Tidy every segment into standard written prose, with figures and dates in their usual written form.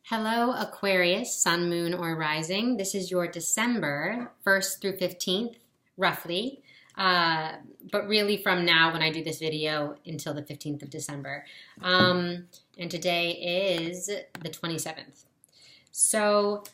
Hello, Aquarius, Sun, Moon, or Rising. This is your December 1st through 15th, roughly. But really from now when I do this video until the 15th of December. And today is the 27th. So,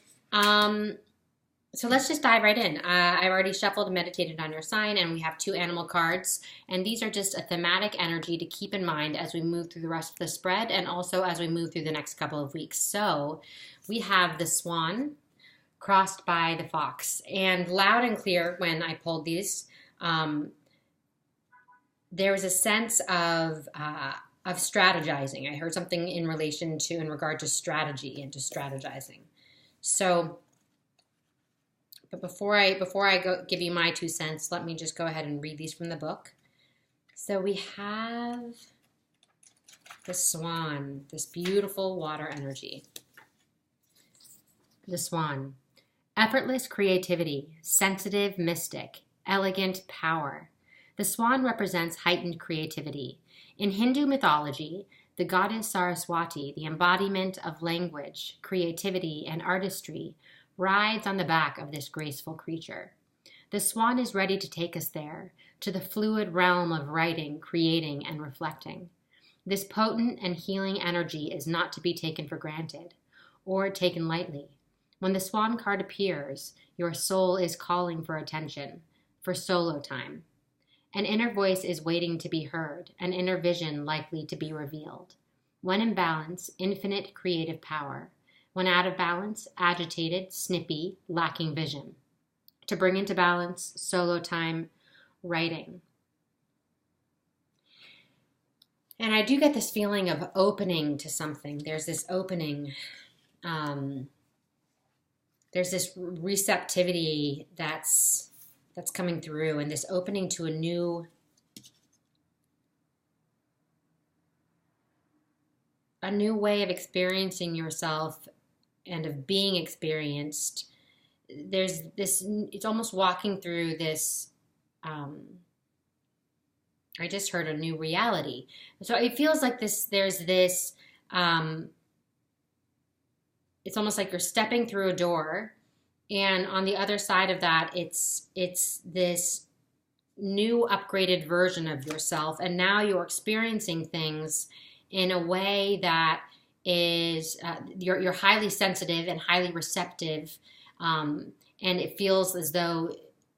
so let's just dive right in. I've already shuffled and meditated on your sign, and we have two animal cards. And these are just a thematic energy to keep in mind as we move through the rest of the spread and also as we move through the next couple of weeks. So we have the swan crossed by the fox. And loud and clear when I pulled these, there was a sense of strategizing. I heard something in regard to strategy and to strategizing. So, but before I give you my 2 cents, let me just go ahead and read these from the book. So we have the swan, this beautiful water energy. The swan, effortless creativity, sensitive mystic, elegant power. The swan represents heightened creativity. In Hindu mythology, the goddess Saraswati, the embodiment of language, creativity, and artistry, rides on the back of this graceful creature. The swan is ready to take us there, to the fluid realm of writing, creating, and reflecting. This potent and healing energy is not to be taken for granted, or taken lightly. When the swan card appears, your soul is calling for attention, for solo time. An inner voice is waiting to be heard, an inner vision likely to be revealed. When in balance, infinite creative power. When out of balance, agitated, snippy, lacking vision. To bring into balance, solo time, writing. And I do get this feeling of opening to something. There's this opening. There's this receptivity that's coming through, and this opening to a new way of experiencing yourself and of being experienced. There's this, it's almost walking through this, I just heard a new reality. So it feels like there's this, it's almost like you're stepping through a door, and on the other side of that, it's this new upgraded version of yourself, and now you're experiencing things in a way that is you're highly sensitive and highly receptive, and it feels as though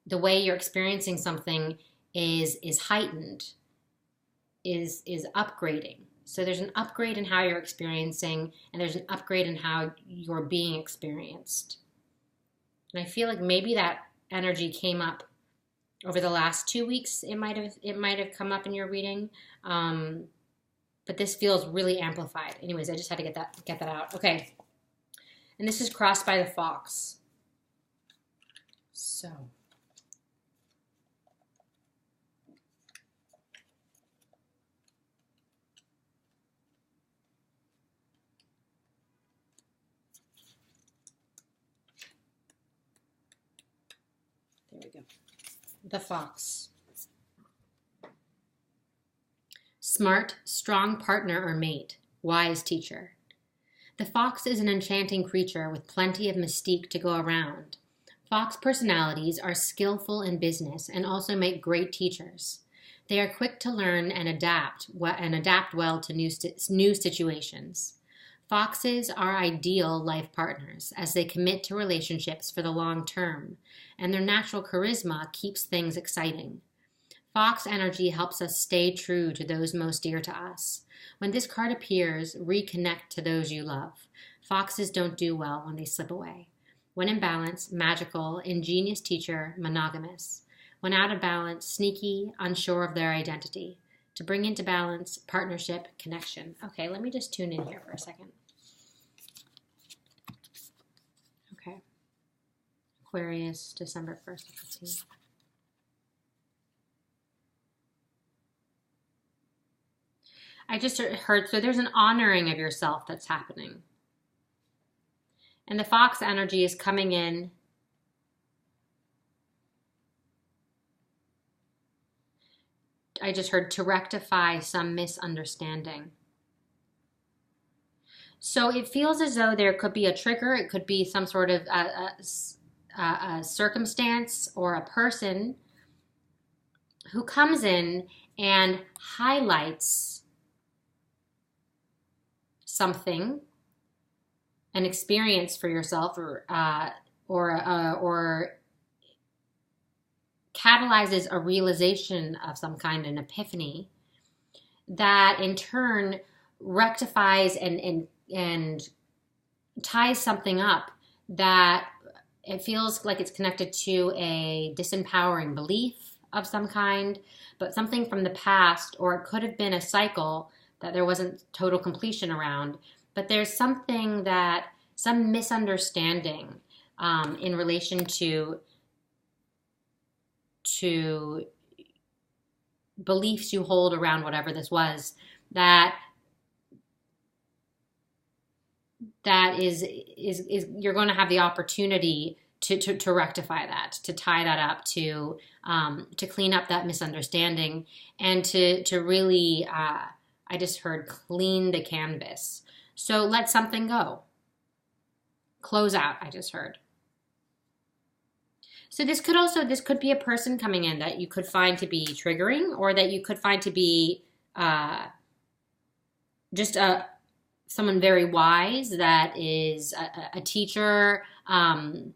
the way you're experiencing something is heightened, is upgrading. So there's an upgrade in how you're experiencing, and there's an upgrade in how you're being experienced. And I feel like maybe that energy came up over the last 2 weeks. It might have come up in your reading. But this feels really amplified. Anyways, I just had to get that out. Okay. And this is crossed by the fox. So. There we go. The fox. Smart, strong partner or mate, wise teacher. The fox is an enchanting creature with plenty of mystique to go around. Fox personalities are skillful in business and also make great teachers. They are quick to learn and adapt well to new situations. Foxes are ideal life partners as they commit to relationships for the long term, and their natural charisma keeps things exciting. Fox energy helps us stay true to those most dear to us. When this card appears, reconnect to those you love. Foxes don't do well when they slip away. When in balance, magical, ingenious teacher, monogamous. When out of balance, sneaky, unsure of their identity. To bring into balance, partnership, connection. Okay, let me just tune in here for a second. Okay. Aquarius, December 1st to 15th. I just heard, so there's an honoring of yourself that's happening. And the fox energy is coming in. I just heard to rectify some misunderstanding. So it feels as though there could be a trigger. It could be some sort of a circumstance or a person who comes in and highlights something, an experience for yourself, or catalyzes a realization of some kind, an epiphany, that in turn rectifies and ties something up that it feels like it's connected to a disempowering belief of some kind, but something from the past, or it could have been a cycle that there wasn't total completion around, but there's something that, some misunderstanding in relation to beliefs you hold around whatever this was, that is you're going to have the opportunity to rectify that, to tie that up, to clean up that misunderstanding, and to really, I just heard, clean the canvas. So let something go. Close out, I just heard. So this could be a person coming in that you could find to be triggering, or that you could find to be just someone very wise, that is a teacher of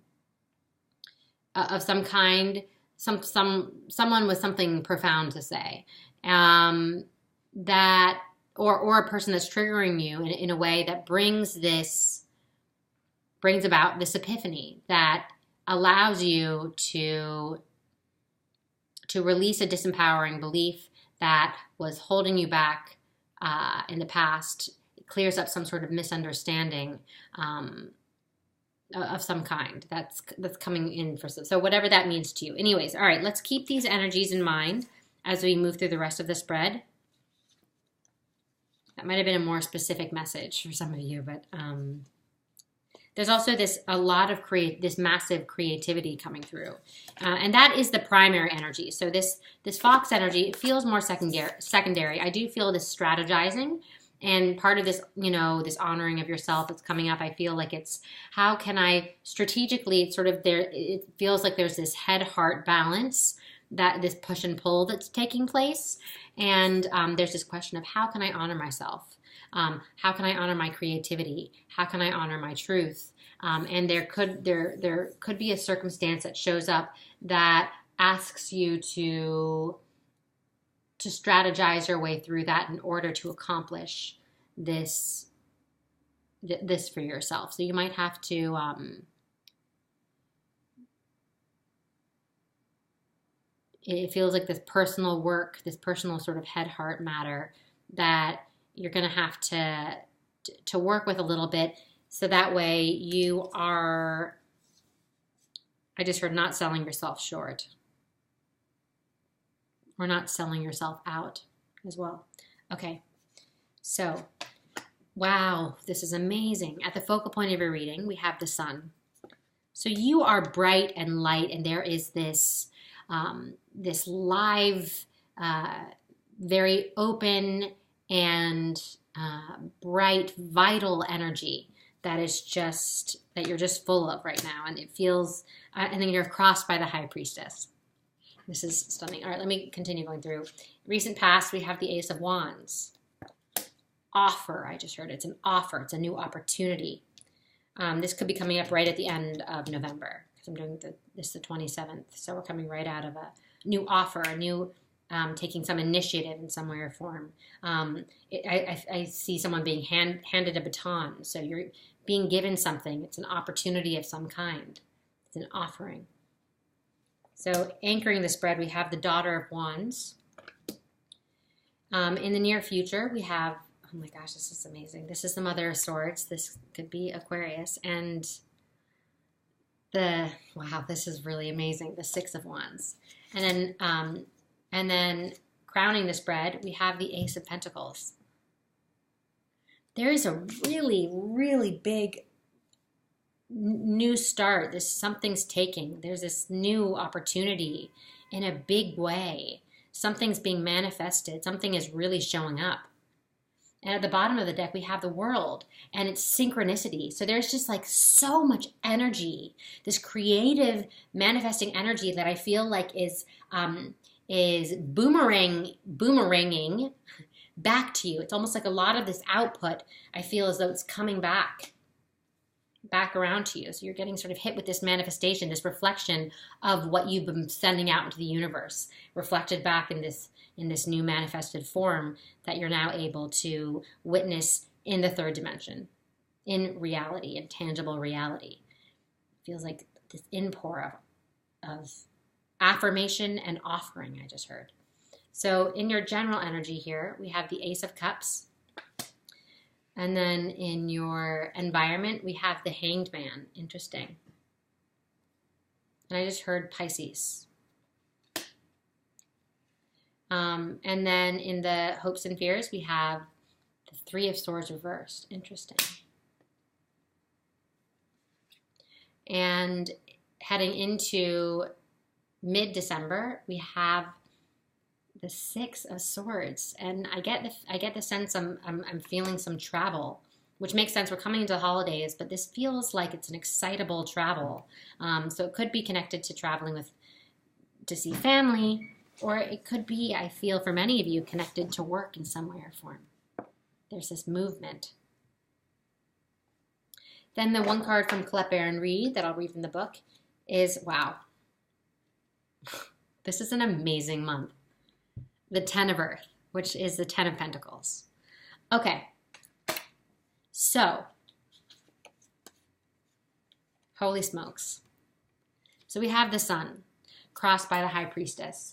some kind, someone with something profound to say, that or a person that's triggering you in a way that brings about this epiphany that allows you to release a disempowering belief that was holding you back in the past. It clears up some sort of misunderstanding of some kind that's coming in for, so whatever that means to you. Anyways, all right, let's keep these energies in mind as we move through the rest of the spread. That might have been a more specific message for some of you, but there's also this massive creativity coming through, and that is the primary energy. So this fox energy, it feels more secondary. I do feel this strategizing, and part of this, this honoring of yourself that's coming up. I feel like it's, how can I strategically? It's sort of there. It feels like there's this head-heart balance, that this push and pull that's taking place, and there's this question of, how can I honor myself? How can I honor my creativity? How can I honor my truth? And there could be a circumstance that shows up that asks you to strategize your way through that in order to accomplish this for yourself. So you might have to it feels like this personal work, this personal sort of head-heart matter that you're going to have to work with a little bit, so that way you are, I just heard, not selling yourself short, or not selling yourself out as well. Okay, so, wow, this is amazing. At the focal point of your reading, we have the sun. So you are bright and light, and there is this this live, very open and bright, vital energy that is just, that you're just full of right now. And it feels, I think you're crossed by the High Priestess. This is stunning. All right, let me continue going through. Recent past, we have the Ace of Wands. Offer, I just heard. It's an offer. It's a new opportunity. This could be coming up right at the end of November, because I'm doing this the 27th. So we're coming right out of a new offer, a new taking some initiative in some way or form. I see someone being handed a baton. So you're being given something. It's an opportunity of some kind. It's an offering. So anchoring the spread, we have the Daughter of Wands. In the near future, we have, oh my gosh, this is amazing. This is the Mother of Swords. This could be Aquarius. And wow, this is really amazing. The Six of Wands. And then crowning the spread, we have the Ace of Pentacles. There is a really, really big new start. Something's taking. There's this new opportunity in a big way. Something's being manifested. Something is really showing up. And at the bottom of the deck, we have the World, and it's synchronicity. So there's just like so much energy, this creative manifesting energy that I feel like is boomeranging back to you. It's almost like a lot of this output, I feel as though it's coming back around to you. So you're getting sort of hit with this manifestation, this reflection of what you've been sending out into the universe, reflected back in this new manifested form that you're now able to witness in the third dimension, in reality, in tangible reality. It feels like this inpour of affirmation and offering I just heard. So in your general energy here, we have the Ace of Cups. And then in your environment, we have the Hanged Man. Interesting. And I just heard Pisces. And then in the hopes and fears, we have the Three of Swords reversed. Interesting. And heading into mid-December, we have the Six of Swords, and I get the sense I'm feeling some travel, which makes sense. We're coming into the holidays, but this feels like it's an excitable travel. So it could be connected to traveling to see family, or it could be, I feel for many of you, connected to work in some way or form. There's this movement. Then the one card from Colette Baron Reid that I'll read from the book is, wow, this is an amazing month. The Ten of Earth, which is the Ten of Pentacles. Okay, so, holy smokes. So we have the Sun crossed by the High Priestess.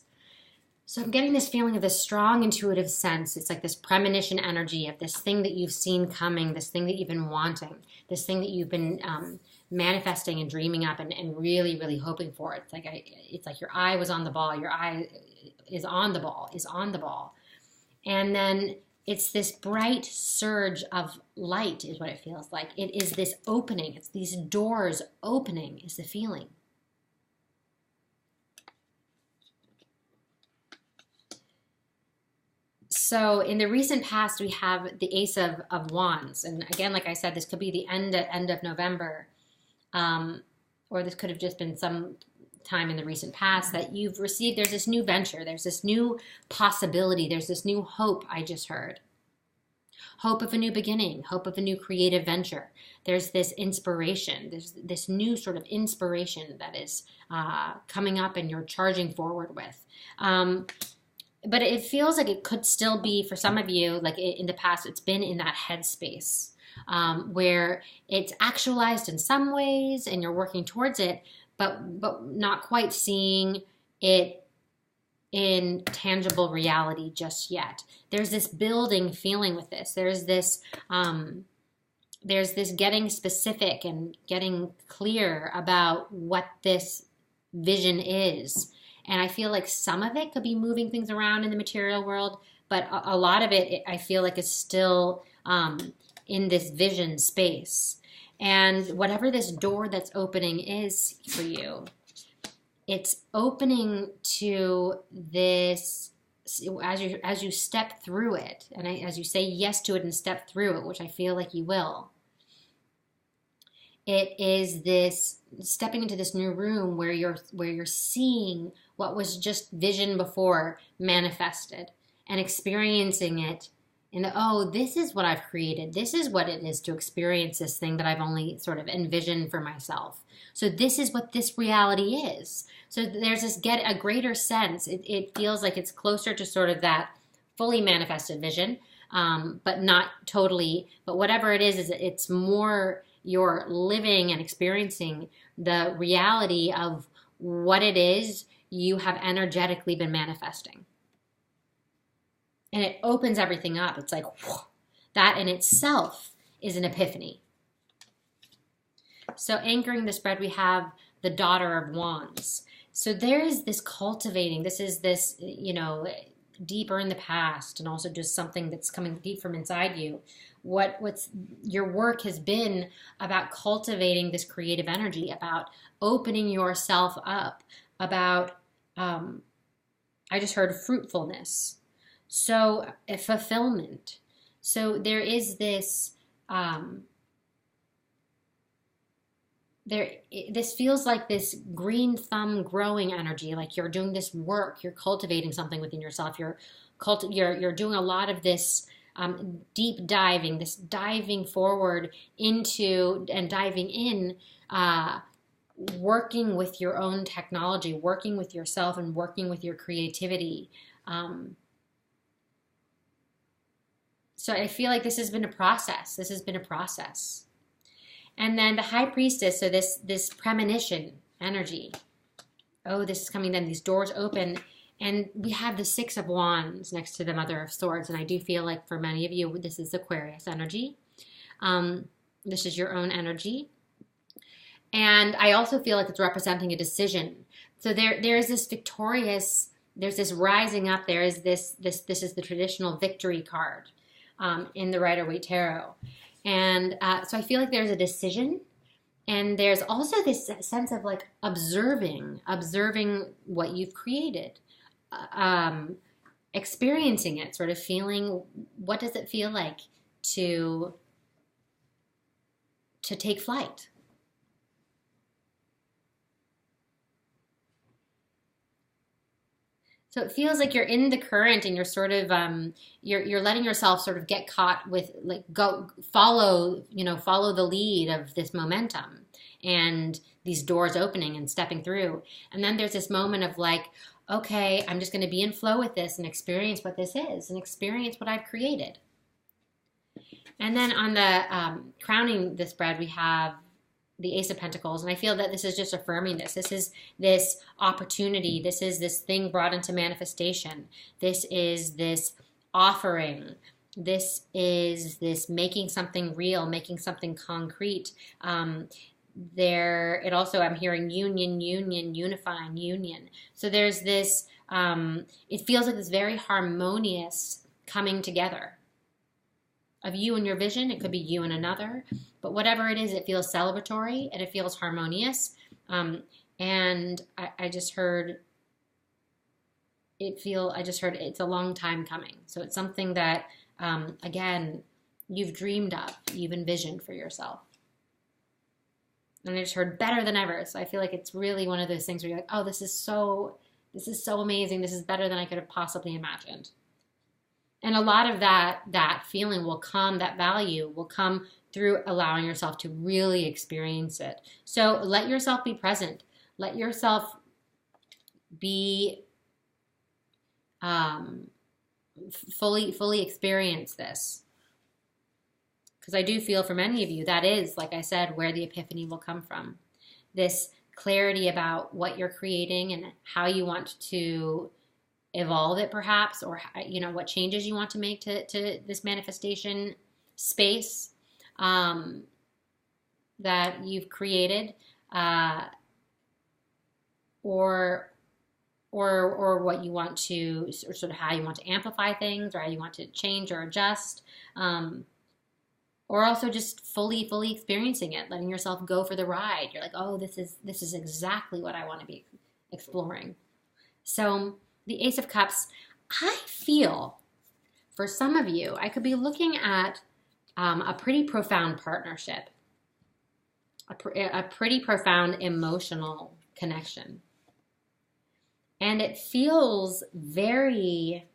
So I'm getting this feeling of this strong intuitive sense. It's like this premonition energy of this thing that you've seen coming, this thing that you've been wanting, this thing that you've been manifesting and dreaming up and really, really hoping for. It's like your eye was on the ball. Your eye is on the ball. And then it's this bright surge of light is what it feels like. It is this opening. It's these doors opening is the feeling. So in the recent past, we have the Ace of Wands. And again, like I said, this could be the end of November. Or this could have just been some time in the recent past that you've received. There's this new venture. There's this new possibility. There's this new hope I just heard. Hope of a new beginning. Hope of a new creative venture. There's this inspiration. There's this new sort of inspiration that is coming up and you're charging forward with. But it feels like it could still be, for some of you, like in the past, it's been in that headspace where it's actualized in some ways and you're working towards it, but not quite seeing it in tangible reality just yet. There's this building feeling with this. There's this getting specific and getting clear about what this vision is. And I feel like some of it could be moving things around in the material world, but a lot of it I feel like is still in this vision space. And whatever this door that's opening is for you, it's opening to this, as you step through it, and as you say yes to it and step through it, which I feel like you will, it is this stepping into this new room where you're seeing what was just vision before manifested and experiencing it oh, this is what I've created. This is what it is to experience this thing that I've only sort of envisioned for myself. So this is what this reality is. So there's this a greater sense. It feels like it's closer to sort of that fully manifested vision, but not totally. But whatever it is it's more you're living and experiencing the reality of what it is you have energetically been manifesting. And it opens everything up. It's like, whew, that in itself is an epiphany. So anchoring the spread, we have the Daughter of Wands. So there is this cultivating. This is this, deeper in the past, and also just something that's coming deep from inside you. What's your work has been about cultivating this creative energy, about opening yourself up, about, I just heard fruitfulness. So fulfillment. So there is this, this feels like this green thumb growing energy, like you're doing this work, you're cultivating something within yourself, you're doing a lot of this deep diving, this diving forward into and diving in, working with your own technology, working with yourself, and working with your creativity. So I feel like this has been a process. This has been a process. And then the High Priestess, so this premonition energy. Oh, this is coming then. These doors open. And we have the Six of Wands next to the Mother of Swords. And I do feel like for many of you, this is Aquarius energy. This is your own energy. And I also feel like it's representing a decision. So there's this victorious, there's this rising up. There is this is the traditional victory card in the Rider-Waite Tarot. And so I feel like there's a decision. And there's also this sense of like observing what you've created. Experiencing it, sort of feeling, what does it feel like to take flight? So it feels like you're in the current and you're sort of, you're letting yourself sort of get caught with, like, follow the lead of this momentum and these doors opening and stepping through. And then there's this moment of like, okay, I'm just going to be in flow with this and experience what this is and experience what I've created. And then on the crowning the spread, we have the Ace of Pentacles. And I feel that this is just affirming this. This is this opportunity. This is this thing brought into manifestation. This is this offering. This is this making something real, making something concrete. It also, I'm hearing union, unifying, union. So there's this, it feels like this very harmonious coming together of you and your vision. It could be you and another, but whatever it is, it feels celebratory and it feels harmonious. And I just heard it's a long time coming. So it's something that, again, you've dreamed of, you've envisioned for yourself. And I just heard better than ever. So I feel like it's really one of those things where you're like, oh, this is so amazing. This is better than I could have possibly imagined. And a lot of that feeling will come, that value will come through allowing yourself to really experience it. So let yourself be present. Let yourself be fully experience this. Because I do feel for many of you, that is, like I said, where the epiphany will come from. This clarity about what you're creating and how you want to evolve it, perhaps, or what changes you want to make to this manifestation space that you've created, or what you want to, or sort of how you want to amplify things, or how you want to change or adjust. Or also just fully experiencing it, letting yourself go for the ride. You're like, oh, this is exactly what I want to be exploring. So the Ace of Cups, I feel for some of you, I could be looking at a pretty profound partnership, a pretty profound emotional connection. And it feels very,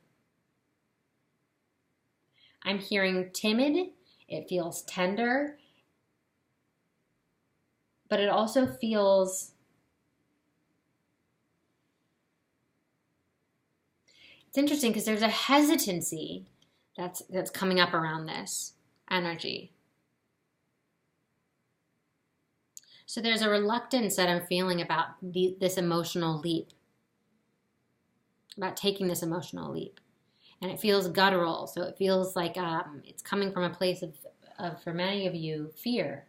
I'm hearing timid. It feels tender, but it also feels, it's interesting because there's a hesitancy that's coming up around this energy. So there's a reluctance that I'm feeling about this emotional leap, about taking this emotional leap. And it feels guttural, so it feels like it's coming from a place of, for many of you, fear.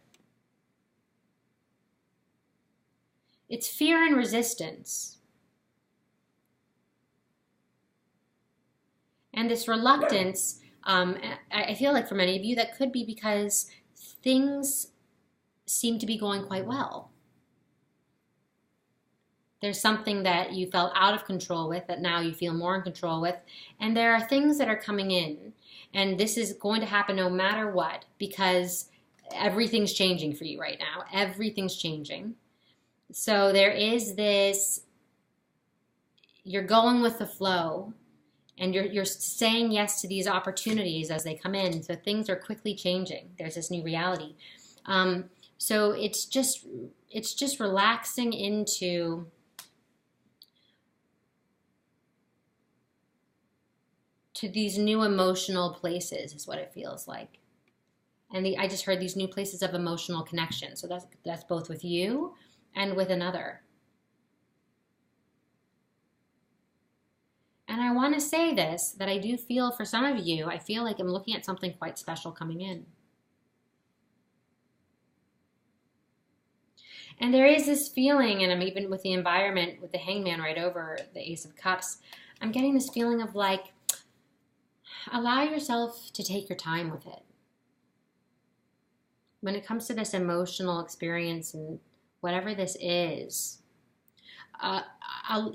It's fear and resistance. And this reluctance, I feel like for many of you, that could be because things seem to be going quite well. There's something that you felt out of control with that now you feel more in control with. And there are things that are coming in. And this is going to happen no matter what, because everything's changing for you right now. Everything's changing. So there is this, you're going with the flow, and you're saying yes to these opportunities as they come in. So things are quickly changing. There's this new reality. So it's just relaxing into these new emotional places is what it feels like. And I just heard these new places of emotional connection. So that's both with you and with another. And I want to say this, that I do feel for some of you, I feel like I'm looking at something quite special coming in. And there is this feeling, and I'm even with the environment, with the hangman right over the Ace of Cups, I'm getting this feeling of like, allow yourself to take your time with it. When it comes to this emotional experience and whatever this is,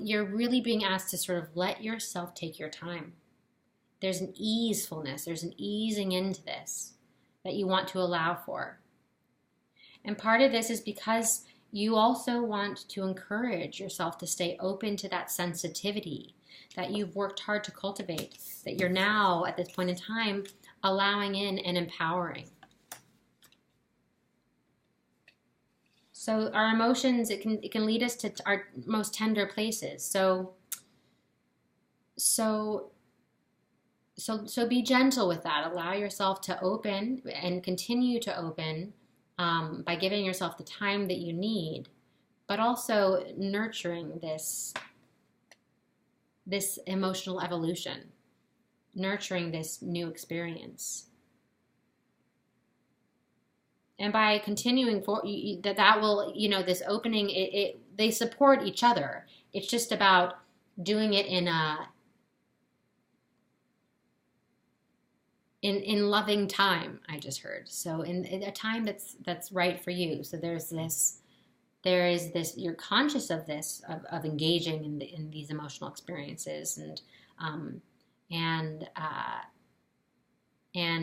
you're really being asked to sort of let yourself take your time. There's an easefulness, there's an easing into this that you want to allow for. And part of this is because you also want to encourage yourself to stay open to that sensitivity that you've worked hard to cultivate, that you're now, at this point in time, allowing in and empowering. So our emotions, it can lead us to our most tender places. So be gentle with that. Allow yourself to open and continue to open by giving yourself the time that you need, but also nurturing this emotional evolution, nurturing this new experience. And by continuing for that will, this opening, they support each other. It's just about doing it in loving time, I just heard. So in a time that's right for you. So there is this, you're conscious of this, of engaging in these emotional experiences and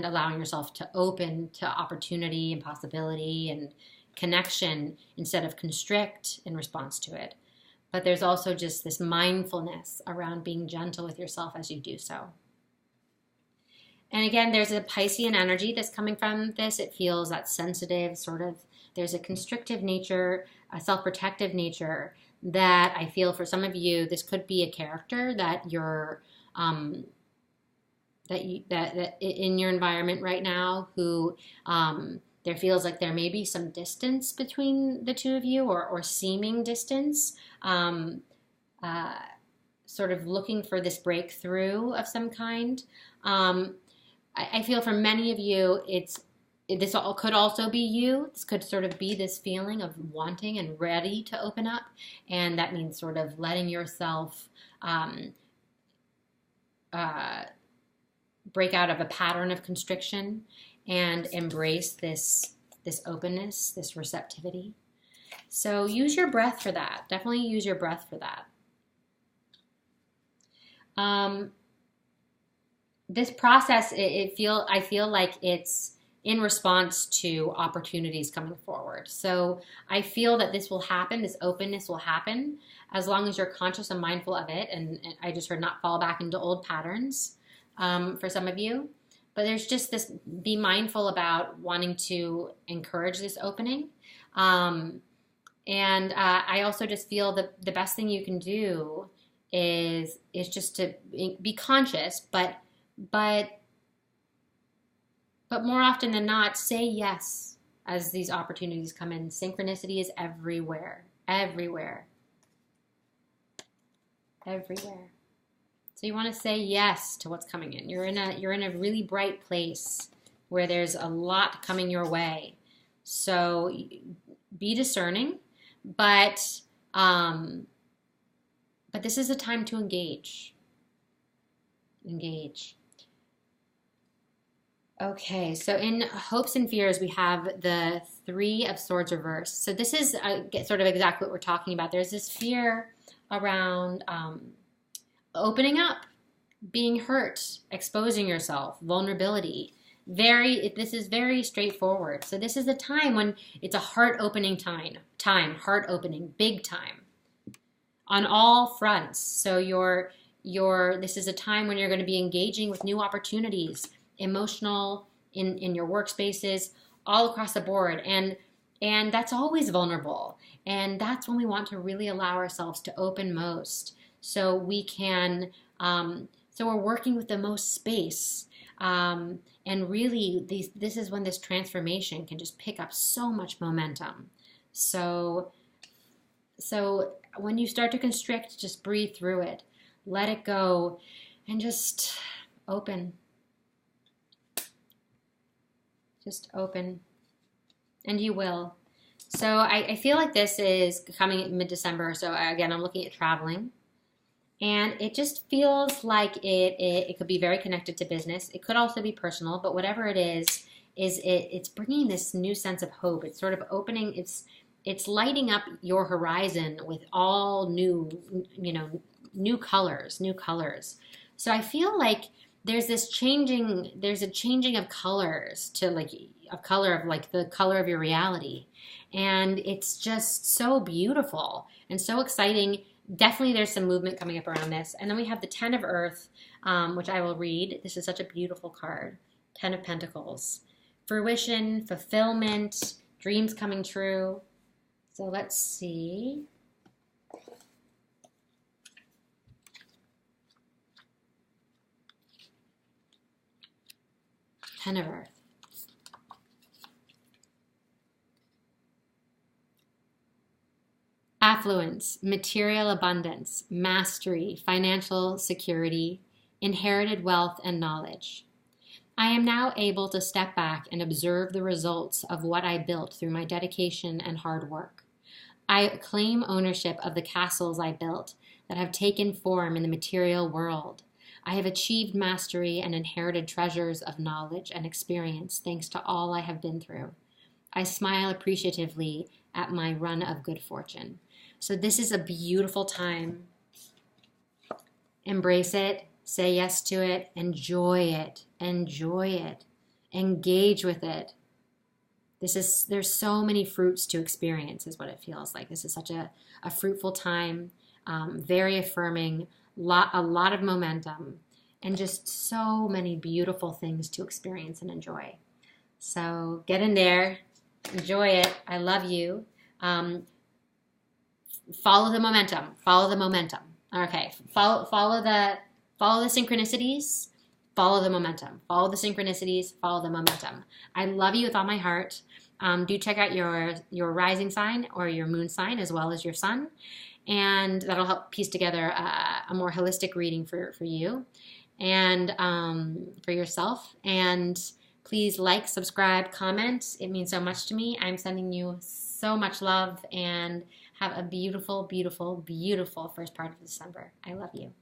allowing yourself to open to opportunity and possibility and connection instead of constrict in response to it. But there's also just this mindfulness around being gentle with yourself as you do so. And again, there's a Piscean energy that's coming from this. It feels that sensitive sort of, there's a constrictive nature, a self-protective nature that I feel for some of you, this could be a character that you're, that in your environment right now who there feels like there may be some distance between the two of you or seeming distance, sort of looking for this breakthrough of some kind. I feel for many of you, this could also be you. This could sort of be this feeling of wanting and ready to open up, and that means sort of letting yourself break out of a pattern of constriction and embrace this openness, this receptivity. So use your breath for that. Definitely use your breath for that. This process, I feel like it's in response to opportunities coming forward. So I feel that this will happen, this openness will happen, as long as you're conscious and mindful of it. And I just heard not fall back into old patterns for some of you. But there's just this, be mindful about wanting to encourage this opening. And I also just feel that the best thing you can do is just to be conscious, but more often than not, say yes as these opportunities come in. Synchronicity is everywhere, everywhere, everywhere. So you want to say yes to what's coming in. You're in a really bright place where there's a lot coming your way. So be discerning, but this is a time to engage. Engage. Okay, so in hopes and fears, we have the Three of Swords reversed. So this is sort of exactly what we're talking about. There's this fear around opening up, being hurt, exposing yourself, vulnerability. This is very straightforward. So this is a time when it's a heart-opening heart opening, big time, on all fronts. So this is a time when you're going to be engaging with new opportunities, emotional, in your workspaces, all across the board. And that's always vulnerable. And that's when we want to really allow ourselves to open most. So we can, so we're working with the most space. And really, this is when this transformation can just pick up so much momentum. So when you start to constrict, just breathe through it. Let it go and just open. Just open. And you will. So I feel like this is coming mid-December. So again, I'm looking at traveling. And it just feels like it could be very connected to business. It could also be personal, but whatever it is it's bringing this new sense of hope. It's sort of opening, it's lighting up your horizon with all new colors. So I feel like there's a changing of colors to the color of your reality. And it's just so beautiful and so exciting. Definitely there's some movement coming up around this. And then we have the Ten of Earth, which I will read. This is such a beautiful card. Ten of Pentacles. Fruition, fulfillment, dreams coming true. So let's see. Ten of Earth. Affluence, material abundance, mastery, financial security, inherited wealth and knowledge. I am now able to step back and observe the results of what I built through my dedication and hard work. I claim ownership of the castles I built that have taken form in the material world. I have achieved mastery and inherited treasures of knowledge and experience thanks to all I have been through. I smile appreciatively at my run of good fortune. So this is a beautiful time. Embrace it, say yes to it, enjoy it, engage with it. There's so many fruits to experience is what it feels like. This is such a fruitful time, very affirming, a lot of momentum, and just so many beautiful things to experience and enjoy. So get in there, enjoy it. I love you. Follow the momentum. Okay. Follow the synchronicities. Follow the momentum. Follow the synchronicities. Follow the momentum. I love you with all my heart. Do check out your rising sign or your moon sign as well as your sun, and that'll help piece together a more holistic reading for you and for yourself. And please like, subscribe, comment. It means so much to me. I'm sending you so much love, and have a beautiful, beautiful, beautiful first part of December. I love you.